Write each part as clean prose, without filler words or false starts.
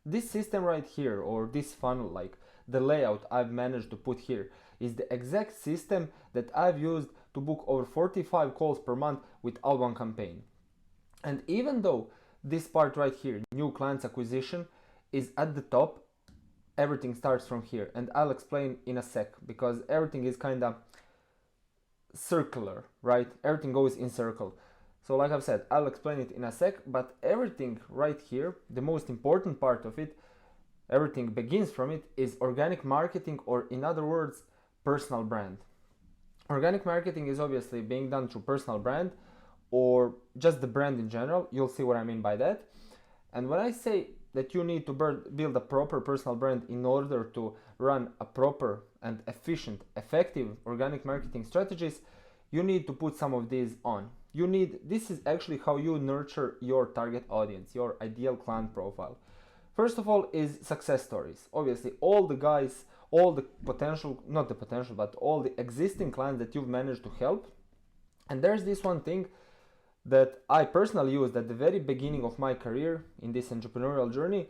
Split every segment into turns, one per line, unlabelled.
This system right here, or this funnel, like the layout I've managed to put here, is the exact system that I've used to book over 45 calls per month with outbound campaign. And even though this part right here, new clients acquisition, is at the top, everything starts from here, and I'll explain in a sec, because everything is kind of circular, right? Everything goes in circle. So like I've said, I'll explain it in a sec, but everything right here, the most important part of it, everything begins from it, is organic marketing, or in other words, personal brand. Organic marketing is obviously being done through personal brand, or just the brand in general. You'll see what I mean by that. And when I say that you need to build a proper personal brand in order to run a proper and efficient, effective organic marketing strategies, you need to put some of these on. This is actually how you nurture your target audience, your ideal client profile. First of all is success stories. Obviously, all the guys, all the potential, not the potential, but all the existing clients that you've managed to help. And there's this one thing that I personally used at the very beginning of my career in this entrepreneurial journey.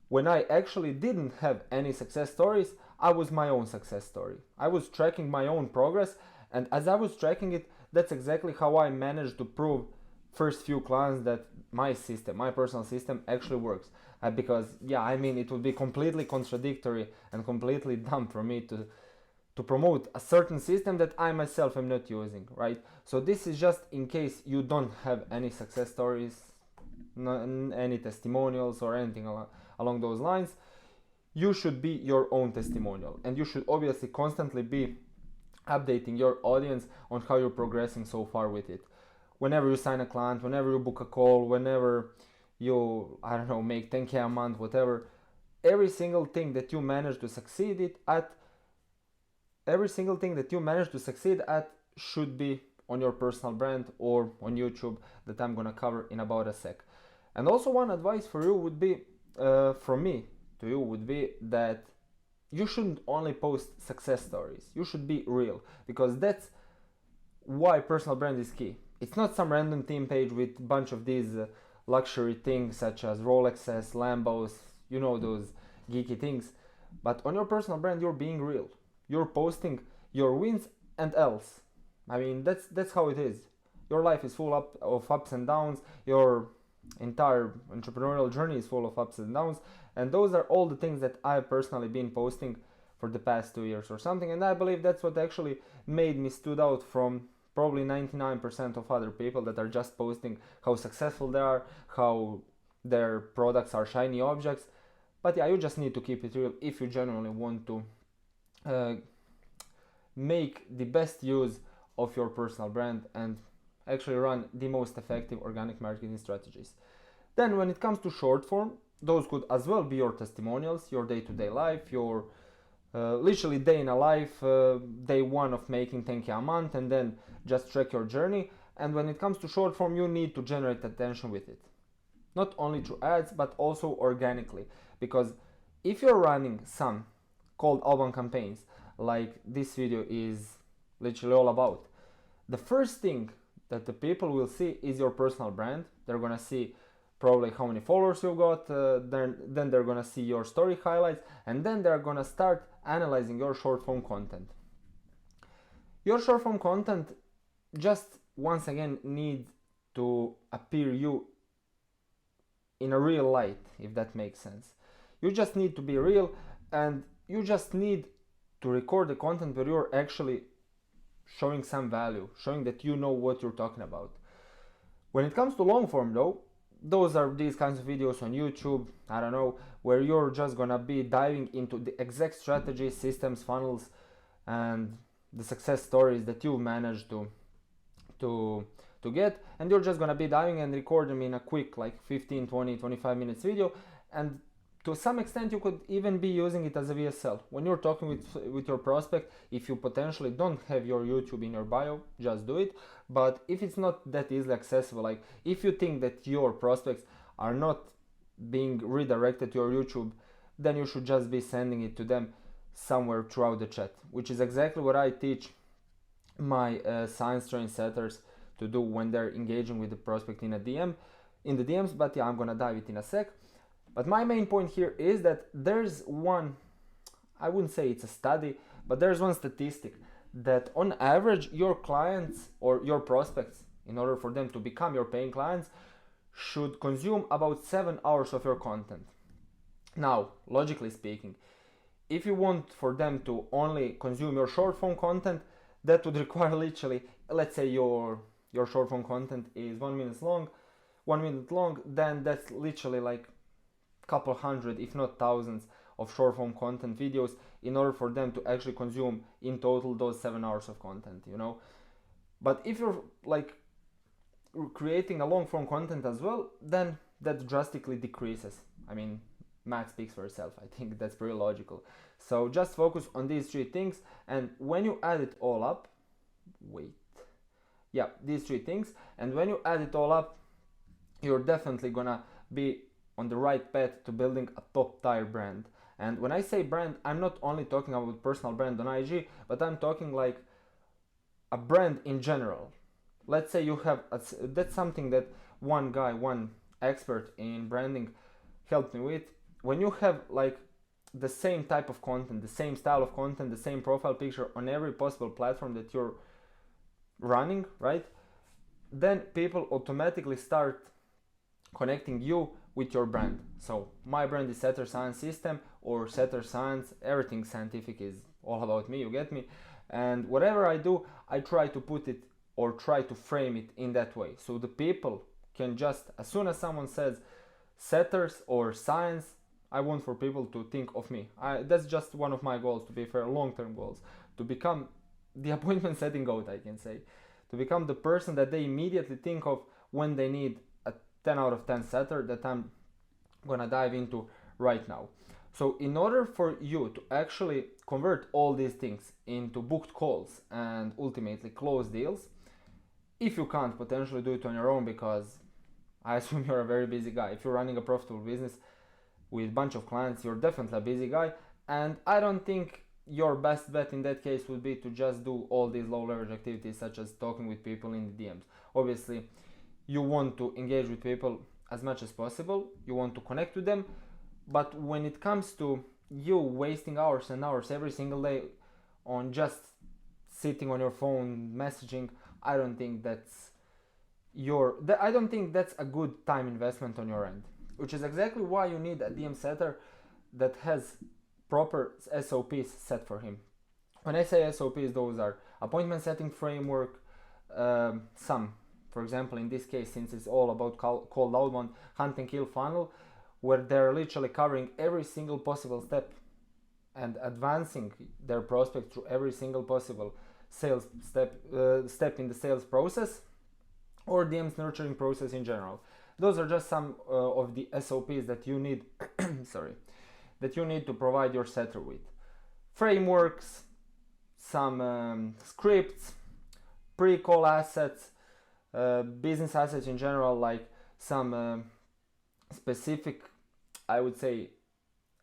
When I actually didn't have any success stories, I was my own success story. I was tracking my own progress, and as I was tracking it, that's exactly how I managed to prove first few clients that my system, my personal system, actually works. Because yeah, I mean, it would be completely contradictory and completely dumb for me to promote a certain system that I myself am not using, right? So this is just in case you don't have any success stories, any testimonials or anything along those lines. You should be your own testimonial, and you should obviously constantly be updating your audience on how you're progressing so far with it. Whenever you sign a client, whenever you book a call, whenever you, I don't know, make 10K a month, whatever, every single thing that you manage to succeed at should be on your personal brand or on YouTube, that I'm gonna cover in about a sec. And also, one advice for you would be, from me to you, would be that you shouldn't only post success stories. You should be real, because that's why personal brand is key. It's not some random theme page with a bunch of these luxury things such as Rolexes, Lambos, you know, those geeky things. But on your personal brand, you're being real. You're posting your wins and else. I mean, that's how it is. Your life is full of ups and downs. Your entire entrepreneurial journey is full of ups and downs. And those are all the things that I've personally been posting for the past 2 years or something. And I believe that's what actually made me stood out from probably 99% of other people that are just posting how successful they are, how their products are shiny objects. But yeah, you just need to keep it real if you genuinely want to make the best use of your personal brand and actually run the most effective organic marketing strategies. Then when it comes to short form, those could as well be your testimonials, your day-to-day life, your literally day in a life, day one of making 10K a month, and then just track your journey. And when it comes to short form, you need to generate attention with it. Not only through ads, but also organically. Because if you're running some cold outbound campaigns, like this video is literally all about, the first thing that the people will see is your personal brand. They're gonna see probably how many followers you've got, then they're gonna see your story highlights, and then they're gonna start analyzing your short form content. Your short form content just once again needs to appear you in a real light, if that makes sense. You just need to be real, and you just need to record the content where you're actually showing some value, showing that you know what you're talking about. When it comes to long form though, those are these kinds of videos on YouTube, I don't know, where you're just gonna be diving into the exact strategies, systems, funnels, and the success stories that you managed to get, and you're just gonna be diving and record them in a quick, like 15, 20, 25 minutes video. And to some extent you could even be using it as a VSL. When you're talking with your prospect, if you potentially don't have your YouTube in your bio, just do it. But if it's not that easily accessible, like if you think that your prospects are not being redirected to your YouTube, then you should just be sending it to them somewhere throughout the chat, which is exactly what I teach my science train setters to do when they're engaging with the prospect in the DMs. But yeah, I'm gonna dive it in a sec. But my main point here is that there's one, I wouldn't say it's a study, but there's one statistic that on average your clients or your prospects, in order for them to become your paying clients, should consume about 7 hours of your content. Now, logically speaking, if you want for them to only consume your short form content, that would require literally, let's say your short form content is 1 minute long, then that's literally like a couple hundred, if not thousands, of short form content videos in order for them to actually consume in total those 7 hours of content, you know. But if you're like creating a long form content as well, then that drastically decreases. I mean, math speaks for itself. I think that's pretty logical. So just focus on these three things, and when you add it all up, these three things, and when you add it all up, you're definitely gonna be on the right path to building a top tier brand. And when I say brand, I'm not only talking about personal brand on IG, but I'm talking like a brand in general. Let's say you have that's something that one expert in branding helped me with. When you have like the same type of content, the same style of content, the same profile picture on every possible platform that you're running, right? Then people automatically start connecting you with your brand. So my brand is Setter Science System or Setter Science. Everything scientific is all about me, you get me? And whatever I do, I try to put it or try to frame it in that way. So the people can just, as soon as someone says setters or science, I want for people to think of me. That's just one of my goals, to be fair, long-term goals, to become the appointment setting goat, I can say, to become the person that they immediately think of when they need a 10 out of 10 setter that I'm gonna dive into right now. So in order for you to actually convert all these things into booked calls and ultimately close deals, if you can't potentially do it on your own, because I assume you're a very busy guy. If you're running a profitable business with a bunch of clients, you're definitely a busy guy, and I don't think your best bet in that case would be to just do all these low leverage activities such as talking with people in the DMs. Obviously, you want to engage with people as much as possible, you want to connect with them, but when it comes to you wasting hours and hours every single day on just sitting on your phone messaging, I don't think that's a good time investment on your end, which is exactly why you need a DM setter that has proper SOPs set for him. When I say SOPs, those are appointment setting framework, for example, in this case, since it's all about cold outbound, hunt and kill funnel, where they're literally covering every single possible step and advancing their prospect through every single possible sales step in the sales process, or DM's nurturing process in general. Those are just some of the SOPs that you need that you need to provide your setter with. Frameworks, some scripts, pre-call assets, business assets in general, like some specific, I would say,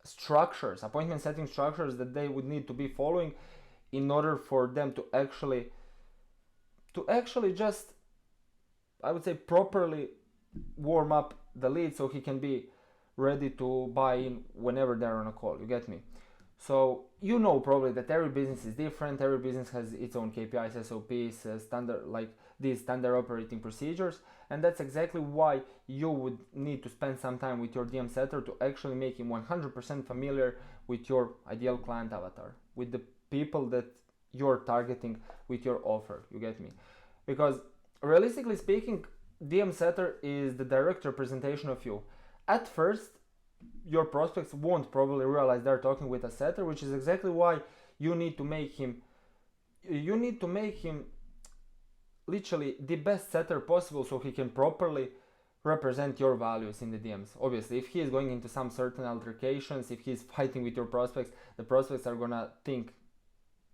structures, appointment setting structures that they would need to be following in order for them to actually just, I would say, properly warm up the lead so he can be ready to buy in whenever they're on a call, you get me? So you know probably that every business is different, every business has its own KPIs, SOPs, standard, like these standard operating procedures, and that's exactly why you would need to spend some time with your DM setter to actually make him 100% familiar with your ideal client avatar, with the people that you're targeting with your offer, you get me? Because realistically speaking, DM setter is the direct representation of you. At first, your prospects won't probably realize they're talking with a setter, which is exactly why you need to make him literally the best setter possible so he can properly represent your values in the DMs. Obviously, if he is going into some certain altercations, if he's fighting with your prospects, the prospects are gonna think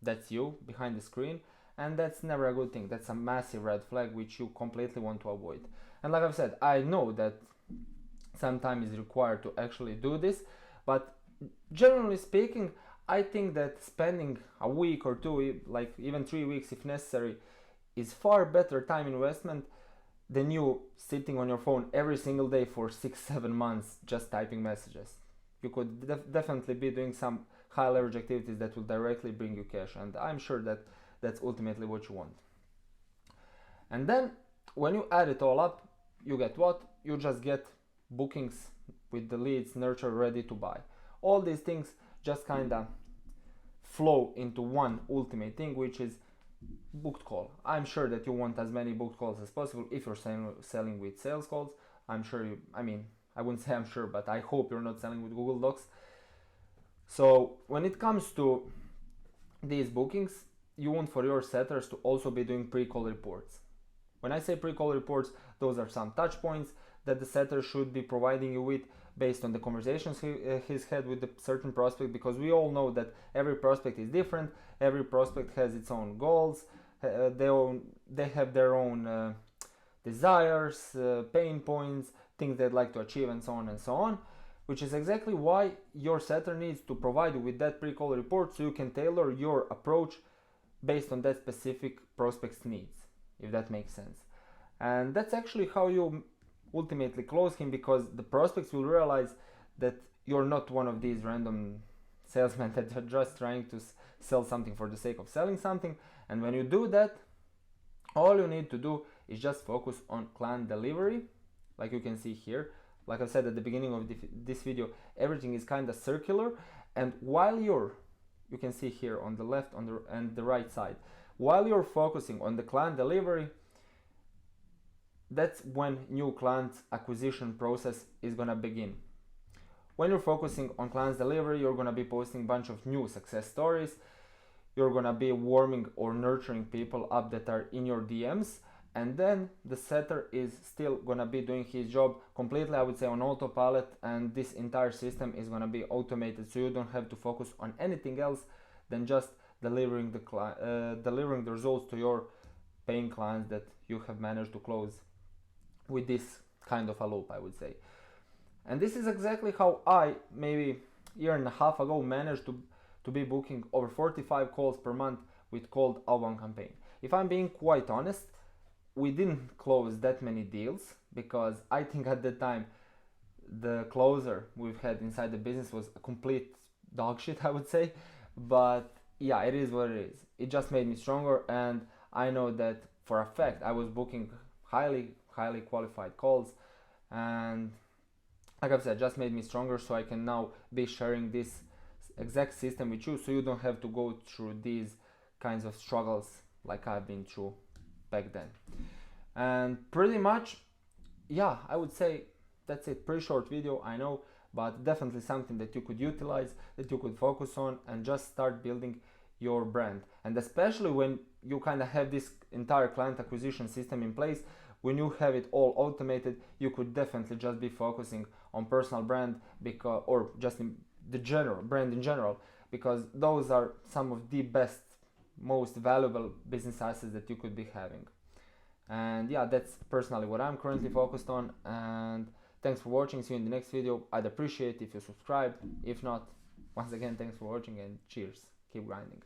that's you behind the screen, and that's never a good thing. That's a massive red flag which you completely want to avoid. And like I've said, I know that some time is required to actually do this, but generally speaking, I think that spending a week or two, like even 3 weeks if necessary, is far better time investment than you sitting on your phone every single day for 6-7 months just typing messages. You could definitely be doing some high leverage activities that will directly bring you cash, and I'm sure that that's ultimately what you want. And then when you add it all up, you get what? You just get bookings with the leads nurture ready to buy. All these things just kind of flow into one ultimate thing, which is booked call. I'm sure that you want as many booked calls as possible if you're selling with sales calls. I'm sure you, I mean, I wouldn't say I'm sure, but I hope you're not selling with Google Docs. So when it comes to these bookings, you want for your setters to also be doing pre-call reports. When I say pre-call reports, those are some touch points that the setter should be providing you with based on the conversations he's had with a certain prospect, because we all know that every prospect is different. Every prospect has its own goals. They have their own desires, pain points, things they'd like to achieve, and so on, which is exactly why your setter needs to provide you with that pre-call report so you can tailor your approach based on that specific prospect's needs, if that makes sense. And that's actually how you ultimately close him, because the prospects will realize that you're not one of these random salesmen that are just trying to sell something for the sake of selling something. And when you do that, all you need to do is just focus on client delivery, like you can see here. Like I said at the beginning of this video, everything is kind of circular, and while you can see here on the left and the right side, while you're focusing on the client delivery, that's when new client acquisition process is gonna begin. When you're focusing on clients delivery, you're gonna be posting a bunch of new success stories. You're gonna be warming or nurturing people up that are in your DMs, and then the setter is still gonna be doing his job completely, I would say, on autopilot, and this entire system is gonna be automated, so you don't have to focus on anything else than just delivering the results to your paying clients that you have managed to close with this kind of a loop, I would say. And this is exactly how I, maybe a year and a half ago, managed to be booking over 45 calls per month with cold outbound campaign. If I'm being quite honest, we didn't close that many deals, because I think at the time the closer we've had inside the business was a complete dog shit, I would say. But yeah, it is what it is. It just made me stronger, and I know that for a fact I was booking highly qualified calls, and like I've said, just made me stronger, so I can now be sharing this exact system with you, so you don't have to go through these kinds of struggles like I've been through back then. And pretty much, yeah, I would say that's it. Pretty short video, I know, but definitely something that you could utilize, that you could focus on, and just start building your brand. And especially when you kind of have this entire client acquisition system in place, when you have it all automated, you could definitely just be focusing on personal brand, because, or just in the general brand in general, because those are some of the best, most valuable business assets that you could be having. And yeah, that's personally what I'm currently focused on. And thanks for watching. See you in the next video. I'd appreciate if you subscribe. If not, once again, thanks for watching, and cheers. Keep grinding.